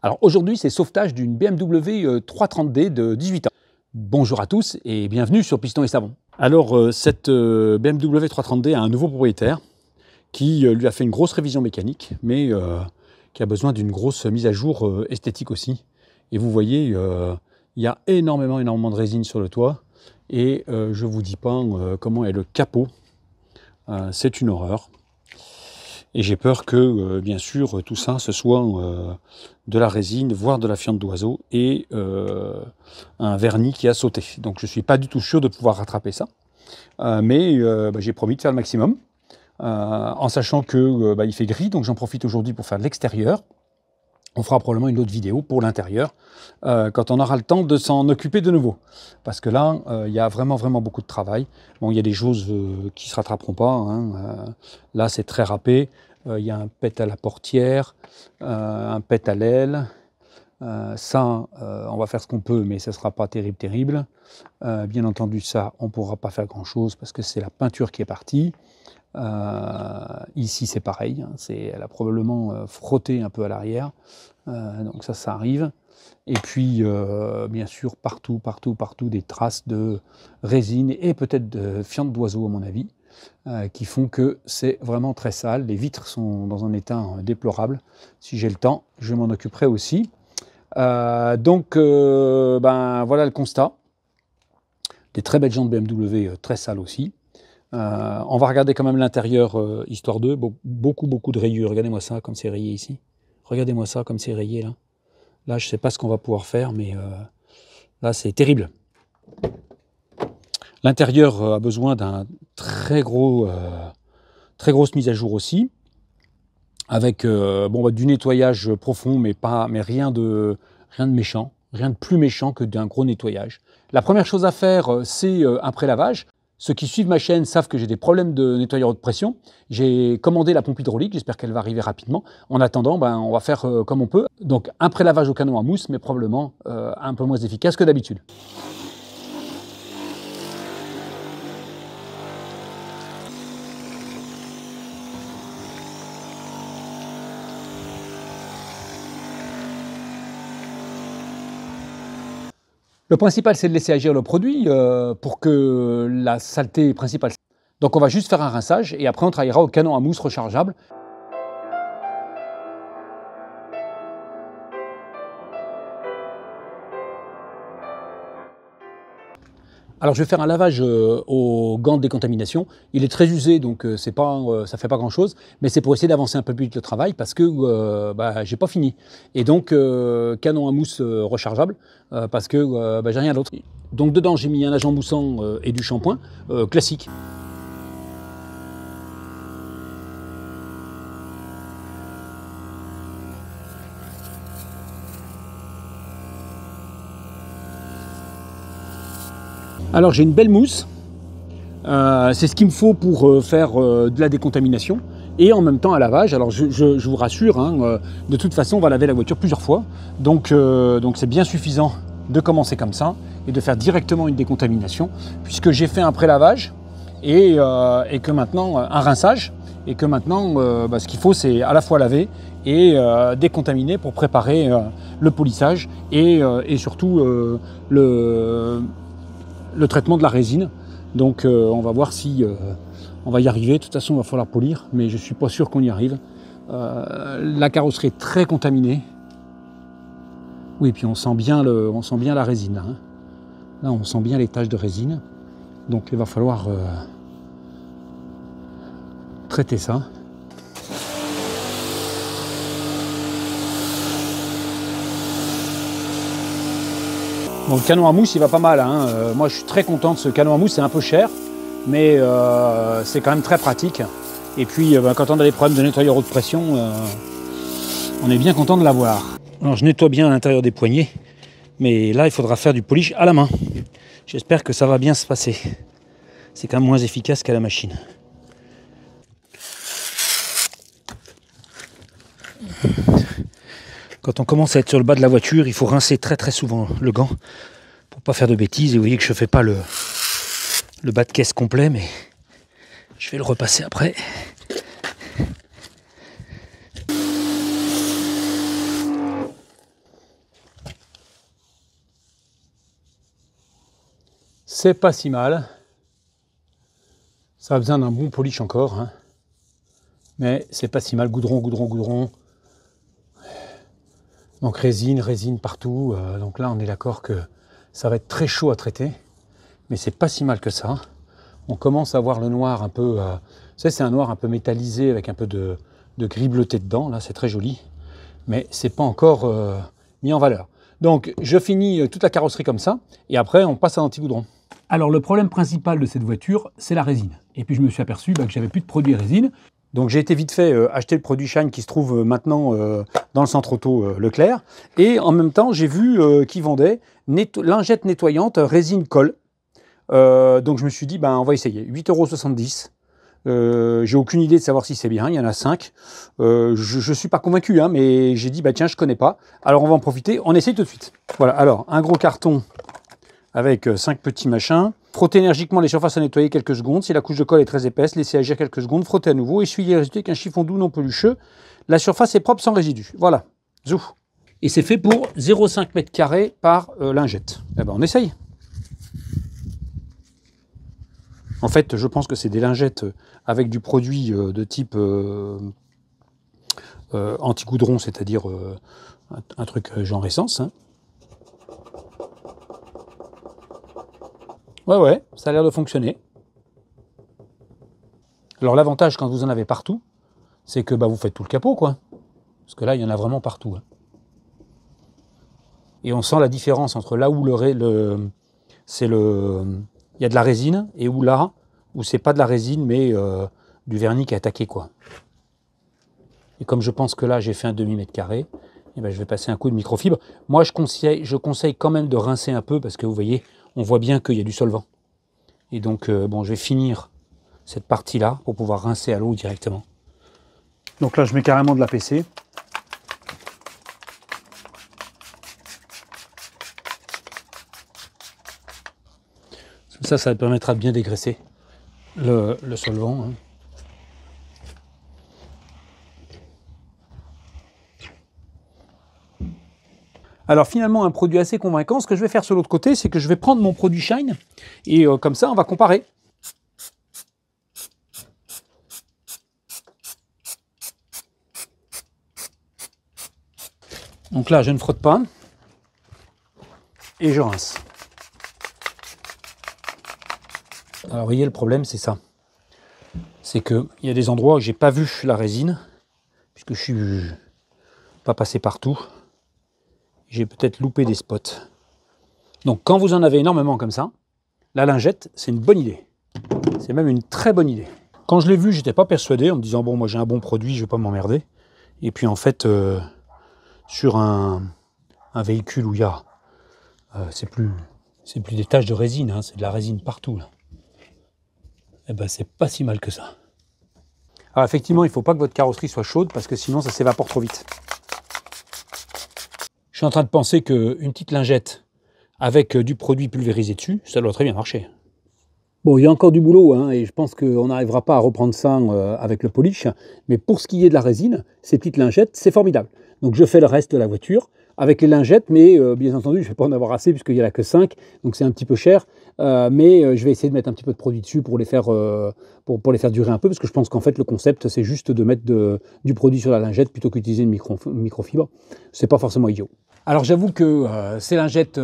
Alors aujourd'hui, c'est sauvetage d'une BMW 330D de 18 ans. Bonjour à tous et bienvenue sur Piston et Savon. Alors cette BMW 330D a un nouveau propriétaire qui lui a fait une grosse révision mécanique, mais qui a besoin d'une grosse mise à jour esthétique aussi. Et vous voyez, il y a énormément de résine sur le toit et je ne vous dis pas comment est le capot. C'est une horreur. Et j'ai peur que, bien sûr, tout ça, ce soit de la résine, voire de la fiente d'oiseau et un vernis qui a sauté. Donc je ne suis pas du tout sûr de pouvoir rattraper ça. Mais j'ai promis de faire le maximum, en sachant que il fait gris, donc j'en profite aujourd'hui pour faire l'extérieur. On fera probablement une autre vidéo pour l'intérieur, quand on aura le temps de s'en occuper de nouveau. Parce que là, il y a vraiment beaucoup de travail. Bon, il y a des choses qui ne se rattraperont pas. Hein. Là, c'est très râpé. Il y a un pet à la portière, un pet à l'aile. On va faire ce qu'on peut, mais ça ne sera pas terrible. Bien entendu, ça, on ne pourra pas faire grand-chose parce que c'est la peinture qui est partie. Ici c'est pareil, hein, elle a probablement frotté un peu à l'arrière, donc ça arrive. Et puis bien sûr partout des traces de résine et peut-être de fiente d'oiseau à mon avis, qui font que c'est vraiment très sale. Les vitres sont dans un état déplorable. Si j'ai le temps, je m'en occuperai aussi. Donc voilà le constat. Des très belles jantes BMW très sales aussi. On va regarder quand même l'intérieur, histoire d'eux. Beaucoup de rayures. Regardez-moi ça, comme c'est rayé ici. Regardez-moi ça, comme c'est rayé là. Là, je ne sais pas ce qu'on va pouvoir faire, mais là, c'est terrible. L'intérieur a besoin d'un très grosse mise à jour aussi, avec du nettoyage profond, mais rien de méchant, rien de plus méchant que d'un gros nettoyage. La première chose à faire, c'est un pré-lavage. Ceux qui suivent ma chaîne savent que j'ai des problèmes de nettoyeur haute pression. J'ai commandé la pompe hydraulique, j'espère qu'elle va arriver rapidement. En attendant, on va faire comme on peut. Donc un pré-lavage au canon à mousse, mais probablement un peu moins efficace que d'habitude. Le principal, c'est de laisser agir le produit pour que la saleté principale. Donc on va juste faire un rinçage et après on travaillera au canon à mousse rechargeable. Alors je vais faire un lavage au gant de décontamination. Il est très usé, donc ça ne fait pas grand chose, mais c'est pour essayer d'avancer un peu plus vite le travail parce que j'ai pas fini. Et donc canon à mousse rechargeable parce que j'ai rien d'autre. Donc dedans j'ai mis un agent moussant et du shampoing classique. Alors j'ai une belle mousse, c'est ce qu'il me faut pour faire de la décontamination et en même temps un lavage. Alors je vous rassure, hein, de toute façon on va laver la voiture plusieurs fois, donc c'est bien suffisant de commencer comme ça et de faire directement une décontamination puisque j'ai fait un pré-lavage et que maintenant un rinçage et que maintenant ce qu'il faut c'est à la fois laver et décontaminer pour préparer le polissage et surtout le traitement de la résine. Donc on va voir si on va y arriver. De toute façon, il va falloir polir, mais je ne suis pas sûr qu'on y arrive. La carrosserie est très contaminée. Oui, puis on sent bien la résine. Là, hein. Là, on sent bien les taches de résine. Donc il va falloir traiter ça. Bon, le canon à mousse, il va pas mal. Hein. Moi, je suis très content de ce canon à mousse. C'est un peu cher, mais c'est quand même très pratique. Et puis, quand on a des problèmes de nettoyeur haute pression, on est bien content de l'avoir. Alors, je nettoie bien à l'intérieur des poignées, mais là, il faudra faire du polish à la main. J'espère que ça va bien se passer. C'est quand même moins efficace qu'à la machine. Quand on commence à être sur le bas de la voiture, il faut rincer très souvent le gant pour pas faire de bêtises. Et vous voyez que je fais pas le bas de caisse complet, mais je vais le repasser après. C'est pas si mal. Ça a besoin d'un bon polish encore, hein. Mais c'est pas si mal. Goudron, goudron, goudron. Donc résine, résine partout. Donc là, on est d'accord que ça va être très chaud à traiter. Mais c'est pas si mal que ça. On commence à voir le noir un peu... c'est un noir un peu métallisé avec un peu de gris bleuté dedans. Là, c'est très joli. Mais c'est pas encore mis en valeur. Donc je finis toute la carrosserie comme ça. Et après, on passe à l'anti-goudron. Alors le problème principal de cette voiture, c'est la résine. Et puis je me suis aperçu que j'avais plus de produit résine. Donc j'ai été vite fait acheter le produit Shine qui se trouve maintenant dans le centre auto Leclerc. Et en même temps, j'ai vu qu'ils vendaient lingettes nettoyantes résine colle. Donc je me suis dit, on va essayer. 8,70 €. J'ai aucune idée de savoir si c'est bien. Il y en a 5. Je ne suis pas convaincu, hein, mais j'ai dit, tiens, je ne connais pas. Alors on va en profiter. On essaye tout de suite. Voilà, alors un gros carton avec 5 petits machins. Frottez énergiquement les surfaces à nettoyer quelques secondes. Si la couche de colle est très épaisse, laissez agir quelques secondes. Frottez à nouveau. Essuyez les résidus avec un chiffon doux non pelucheux. La surface est propre sans résidus. Voilà. Zou. Et c'est fait pour 0,5 m² par lingette. Eh ben, on essaye. En fait, je pense que c'est des lingettes avec du produit de type anti-goudron, c'est-à-dire un truc genre essence, hein. Ouais, ça a l'air de fonctionner. Alors l'avantage quand vous en avez partout, c'est que vous faites tout le capot, quoi. Parce que là, il y en a vraiment partout, hein. Et on sent la différence entre là où il y a de la résine et où là, où c'est pas de la résine, mais du vernis qui est attaqué, quoi. Et comme je pense que là, j'ai fait un demi-mètre-carré, je vais passer un coup de microfibre. Moi, je conseille quand même de rincer un peu parce que vous voyez, on voit bien qu'il y a du solvant. Et donc, je vais finir cette partie-là pour pouvoir rincer à l'eau directement. Donc là, je mets carrément de la PC. Ça permettra de bien dégraisser le solvant, hein. Alors finalement, un produit assez convaincant. Ce que je vais faire sur l'autre côté, c'est que je vais prendre mon produit Shine et comme ça, on va comparer. Donc là, je ne frotte pas et je rince. Alors vous voyez, le problème, c'est ça. C'est qu'il y a des endroits où j'ai pas vu la résine, puisque je suis pas passé partout. J'ai peut-être loupé des spots. Donc quand vous en avez énormément comme ça, la lingette, c'est une bonne idée. C'est même une très bonne idée. Quand je l'ai vu, j'étais pas persuadé en me disant, bon, moi j'ai un bon produit, je vais pas m'emmerder. Et puis en fait, sur un véhicule où il y a, c'est plus des taches de résine, hein, c'est de la résine partout, là. Eh ben c'est pas si mal que ça. Alors effectivement, il ne faut pas que votre carrosserie soit chaude parce que sinon ça s'évapore trop vite. Je suis en train de penser qu'une petite lingette avec du produit pulvérisé dessus, ça doit très bien marcher. Bon, il y a encore du boulot, hein, et je pense qu'on n'arrivera pas à reprendre ça avec le polish. Mais pour ce qui est de la résine, ces petites lingettes, c'est formidable. Donc je fais le reste de la voiture avec les lingettes, mais bien entendu, je ne vais pas en avoir assez puisqu'il n'y en a que 5, donc c'est un petit peu cher. Mais je vais essayer de mettre un petit peu de produit dessus pour les faire, pour les faire durer un peu, parce que je pense qu'en fait, le concept, c'est juste de mettre du produit sur la lingette plutôt qu'utiliser une microfibre. C'est pas forcément idiot. Alors j'avoue que ces lingettes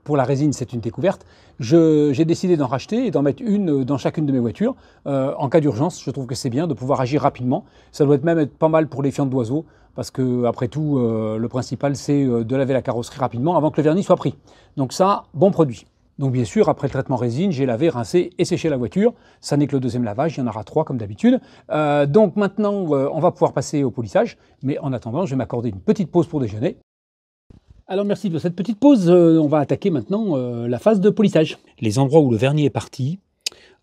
pour la résine, c'est une découverte. J'ai décidé d'en racheter et d'en mettre une dans chacune de mes voitures. En cas d'urgence, je trouve que c'est bien de pouvoir agir rapidement. Ça doit même être pas mal pour les fientes d'oiseaux, parce que après tout, le principal, c'est de laver la carrosserie rapidement avant que le vernis soit pris. Donc ça, bon produit. Donc bien sûr, après le traitement résine, j'ai lavé, rincé et séché la voiture. Ça n'est que le deuxième lavage, il y en aura 3 comme d'habitude. Donc maintenant, on va pouvoir passer au polissage. Mais en attendant, je vais m'accorder une petite pause pour déjeuner. Alors merci de cette petite pause. On va attaquer maintenant la phase de polissage. Les endroits où le vernis est parti,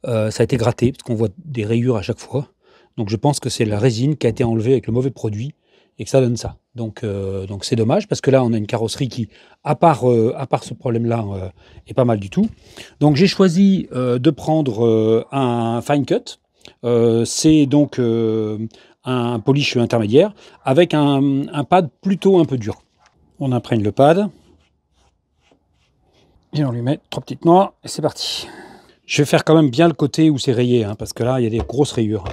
ça a été gratté parce qu'on voit des rayures à chaque fois. Donc je pense que c'est la résine qui a été enlevée avec le mauvais produit et que ça donne ça. Donc c'est dommage parce que là on a une carrosserie qui, à part ce problème-là, est pas mal du tout. Donc j'ai choisi de prendre un fine cut. C'est donc un polish intermédiaire avec un pad plutôt un peu dur. On imprègne le pad. Et on lui met 3 petites noix et c'est parti. Je vais faire quand même bien le côté où c'est rayé, hein, parce que là, il y a des grosses rayures.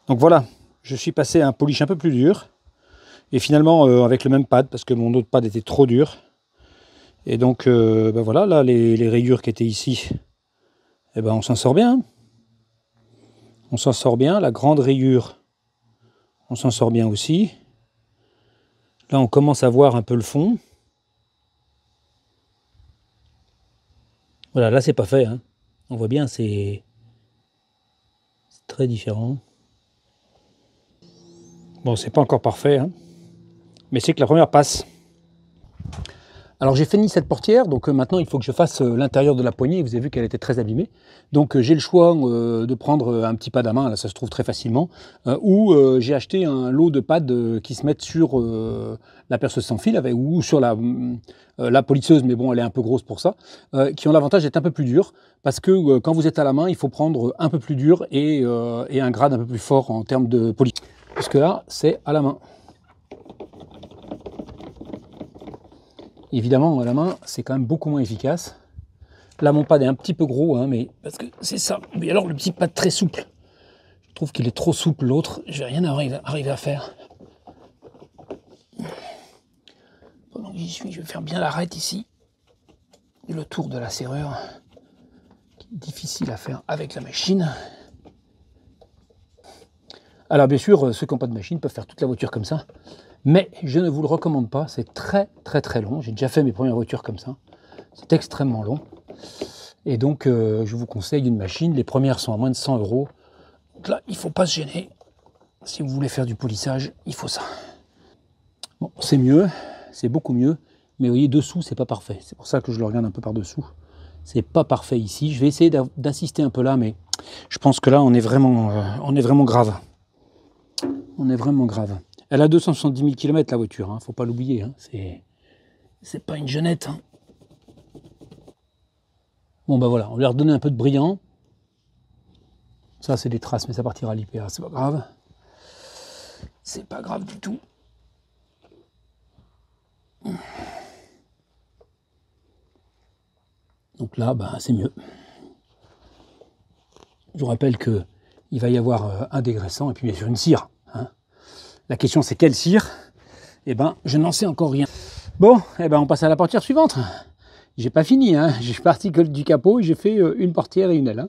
Donc voilà, je suis passé à un polish un peu plus dur. Et finalement, avec le même pad, parce que mon autre pad était trop dur. Et donc, ben voilà, là, les rayures qui étaient ici, eh ben, on s'en sort bien. On s'en sort bien. La grande rayure, on s'en sort bien aussi. Là, on commence à voir un peu le fond. Voilà, là, c'est pas fait, hein. On voit bien, c'est très différent. Bon, c'est pas encore parfait, hein, mais c'est que la première passe. Alors j'ai fini cette portière, donc maintenant il faut que je fasse l'intérieur de la poignée. Vous avez vu qu'elle était très abîmée. Donc j'ai le choix de prendre un petit pad à main, là ça se trouve très facilement, ou j'ai acheté un lot de pads qui se mettent sur la perceuse sans fil ou sur la polisseuse, mais bon elle est un peu grosse pour ça, qui ont l'avantage d'être un peu plus durs, parce que quand vous êtes à la main, il faut prendre un peu plus dur et un grade un peu plus fort en termes de polish. Puisque là, c'est à la main. Évidemment, à la main, c'est quand même beaucoup moins efficace. Là, mon pad est un petit peu gros, hein, mais parce que c'est ça. Mais alors, le petit pad très souple. Je trouve qu'il est trop souple, l'autre. Je vais rien arriver à faire. Pendant que j'y suis, je vais faire bien l'arête ici. Et le tour de la serrure, qui est difficile à faire avec la machine. Alors bien sûr, ceux qui n'ont pas de machine peuvent faire toute la voiture comme ça, mais je ne vous le recommande pas, c'est très long. J'ai déjà fait mes premières voitures comme ça, c'est extrêmement long. Et donc je vous conseille une machine, les premières sont à moins de 100 €. Donc là, il ne faut pas se gêner. Si vous voulez faire du polissage, il faut ça. Bon, c'est mieux, c'est beaucoup mieux, mais vous voyez, dessous, c'est pas parfait. C'est pour ça que je le regarde un peu par-dessous. C'est pas parfait ici. Je vais essayer d'insister un peu là, mais je pense que là, on est vraiment grave. On est vraiment grave. Elle a 270 000 km la voiture, hein, faut pas l'oublier. Hein, c'est pas une jeunette. Hein. Bon ben voilà, on lui a redonné un peu de brillant. Ça c'est des traces, mais ça partira à l'IPA, c'est pas grave. C'est pas grave du tout. Donc là, ben, c'est mieux. Je vous rappelle qu'il va y avoir un dégraissant et puis bien sûr une cire. Hein. La question c'est quelle cire? Eh ben, je n'en sais encore rien. Bon, eh ben, on passe à la portière suivante. J'ai pas fini, hein. Je suis parti du capot et j'ai fait une portière et une aile. Hein.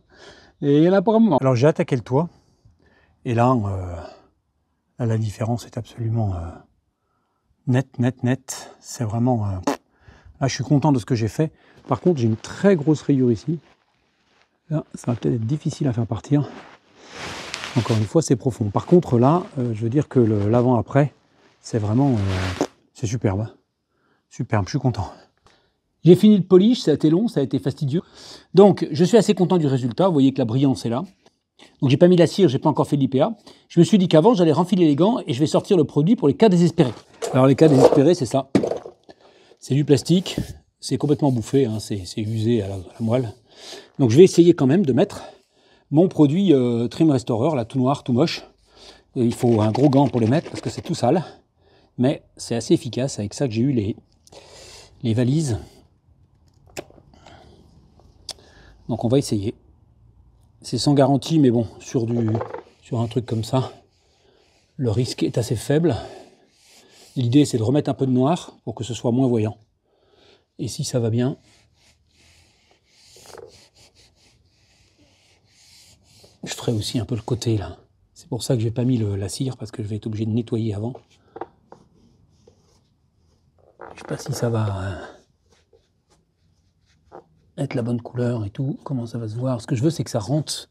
Et il y en a pour un moment. Alors j'ai attaqué le toit. Et là, là la différence est absolument nette. C'est vraiment... là, je suis content de ce que j'ai fait. Par contre, j'ai une très grosse rayure ici. Là, ça va peut-être être difficile à faire partir. Encore une fois, c'est profond. Par contre, là, je veux dire que l'avant-après, c'est vraiment... c'est superbe. Hein. Superbe, je suis content. J'ai fini le polish, ça a été long, ça a été fastidieux. Donc, je suis assez content du résultat. Vous voyez que la brillance est là. Donc, j'ai pas mis la cire, j'ai pas encore fait de l'IPA. Je me suis dit qu'avant, j'allais renfiler les gants et je vais sortir le produit pour les cas désespérés. Alors, les cas désespérés, c'est ça. C'est du plastique, c'est complètement bouffé, hein, c'est usé à la moelle. Donc, je vais essayer quand même de mettre mon produit Trim Restorer, là, tout noir, tout moche. Et il faut un gros gant pour les mettre parce que c'est tout sale. Mais c'est assez efficace, avec ça que j'ai eu les valises. Donc on va essayer. C'est sans garantie, mais bon, sur un truc comme ça, le risque est assez faible. L'idée, c'est de remettre un peu de noir pour que ce soit moins voyant. Et si ça va bien, je ferai aussi un peu le côté là. C'est pour ça que j'ai pas mis la cire, parce que je vais être obligé de nettoyer avant. Je sais pas si ça va être la bonne couleur et tout, comment ça va se voir. Ce que je veux, c'est que ça rentre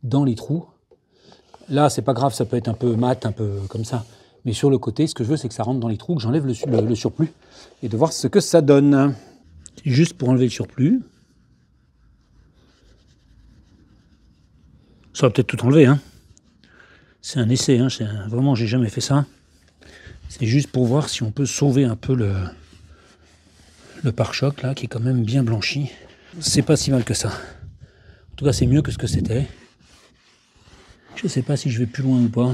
dans les trous. Là, c'est pas grave, ça peut être un peu mat, un peu comme ça. Mais sur le côté, ce que je veux, c'est que ça rentre dans les trous, que j'enlève le surplus et de voir ce que ça donne. Juste pour enlever le surplus. Ça va peut-être tout enlever, hein. C'est un essai, hein. Vraiment, j'ai jamais fait ça. C'est juste pour voir si on peut sauver un peu le pare-choc là, qui est quand même bien blanchi. C'est pas si mal que ça. En tout cas, c'est mieux que ce que c'était. Je sais pas si je vais plus loin ou pas.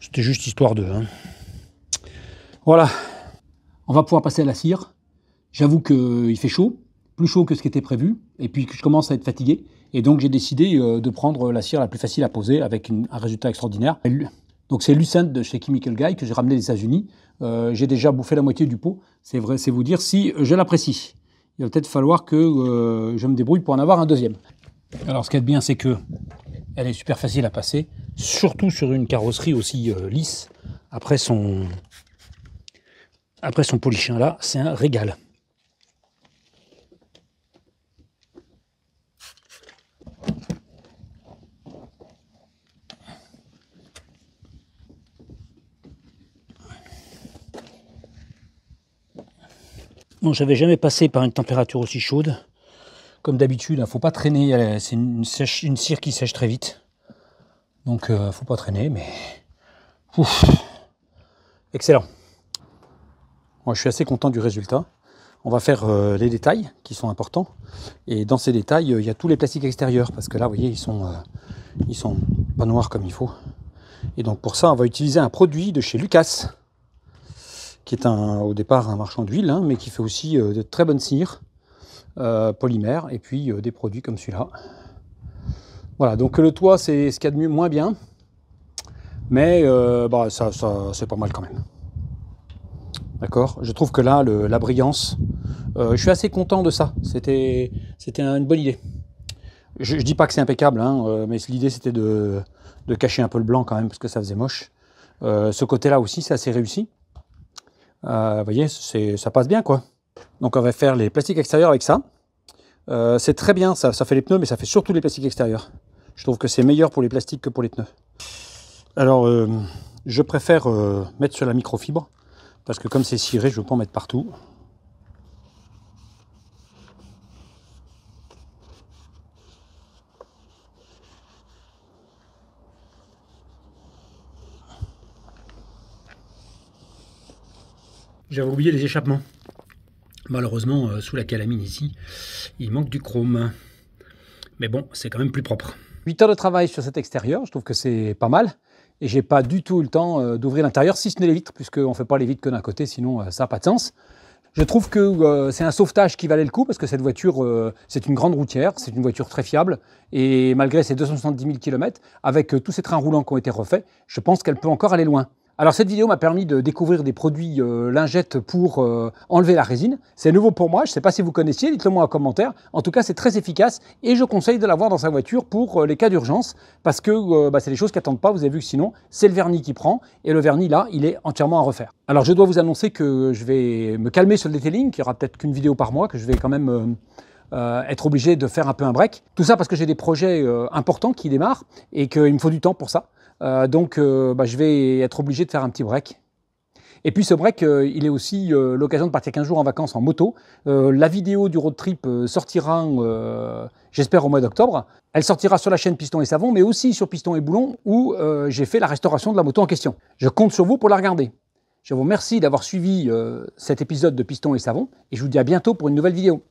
C'était juste histoire de... Hein. Voilà. On va pouvoir passer à la cire. J'avoue qu'il fait chaud, plus chaud que ce qui était prévu, et puis que je commence à être fatigué. Et donc j'ai décidé de prendre la cire la plus facile à poser avec un résultat extraordinaire. Donc c'est Lucent de chez Chemical Guy que j'ai ramené des États-Unis. J'ai déjà bouffé la moitié du pot. C'est vrai, c'est vous dire si je l'apprécie. Il va peut-être falloir que je me débrouille pour en avoir un deuxième. Alors ce qui est bien, c'est que elle est super facile à passer, surtout sur une carrosserie aussi lisse. Après son polichin là, c'est un régal. Bon, j'avais jamais passé par une température aussi chaude. Comme d'habitude, il ne faut pas traîner. C'est une cire qui sèche très vite. Donc, il ne faut pas traîner, mais... Ouf. Excellent. Moi, je suis assez content du résultat. On va faire les détails qui sont importants. Et dans ces détails, il y a tous les plastiques extérieurs. Parce que là, vous voyez, ils sont pas noirs comme il faut. Et donc, pour ça, on va utiliser un produit de chez Lucas, qui est au départ un marchand d'huile, hein, mais qui fait aussi de très bonnes cires, polymères, et puis des produits comme celui-là. Voilà, donc le toit, c'est ce qu'il y a de mieux, moins bien, mais ça c'est pas mal quand même. D'accord. Je trouve que là, la brillance, je suis assez content de ça. C'était une bonne idée. Je dis pas que c'est impeccable, hein, mais l'idée c'était de cacher un peu le blanc quand même, parce que ça faisait moche. Ce côté-là aussi, c'est assez réussi. Vous voyez, ça passe bien, quoi. Donc on va faire les plastiques extérieurs avec ça. C'est très bien, ça fait les pneus, mais ça fait surtout les plastiques extérieurs. Je trouve que c'est meilleur pour les plastiques que pour les pneus. Alors, je préfère mettre sur la microfibre, parce que comme c'est ciré, je ne veux pas en mettre partout. J'avais oublié les échappements. Malheureusement, sous la calamine ici, il manque du chrome. Mais bon, c'est quand même plus propre. 8 heures de travail sur cet extérieur, je trouve que c'est pas mal. Et j'ai pas du tout eu le temps d'ouvrir l'intérieur, si ce n'est les vitres, puisqu'on ne fait pas les vitres que d'un côté, sinon ça n'a pas de sens. Je trouve que c'est un sauvetage qui valait le coup, parce que cette voiture, c'est une grande routière, c'est une voiture très fiable, et malgré ses 270 000 km, avec tous ces trains roulants qui ont été refaits, je pense qu'elle peut encore aller loin. Alors cette vidéo m'a permis de découvrir des produits lingettes pour enlever la résine. C'est nouveau pour moi, je ne sais pas si vous connaissiez, dites-le moi en commentaire. En tout cas, c'est très efficace et je conseille de l'avoir dans sa voiture pour les cas d'urgence, parce que c'est des choses qui n'attendent pas. Vous avez vu que sinon, c'est le vernis qui prend, et le vernis là, il est entièrement à refaire. Alors je dois vous annoncer que je vais me calmer sur le detailing, qu'il n'y aura peut-être qu'une vidéo par mois, que je vais quand même être obligé de faire un peu un break. Tout ça parce que j'ai des projets importants qui démarrent et qu'il me faut du temps pour ça. Donc je vais être obligé de faire un petit break. Et puis ce break, il est aussi l'occasion de partir 15 jours en vacances en moto. La vidéo du road trip sortira, j'espère, au mois d'octobre. Elle sortira sur la chaîne Piston et Savon, mais aussi sur Piston et Boulon, où j'ai fait la restauration de la moto en question. Je compte sur vous pour la regarder. Je vous remercie d'avoir suivi cet épisode de Piston et Savon, et je vous dis à bientôt pour une nouvelle vidéo.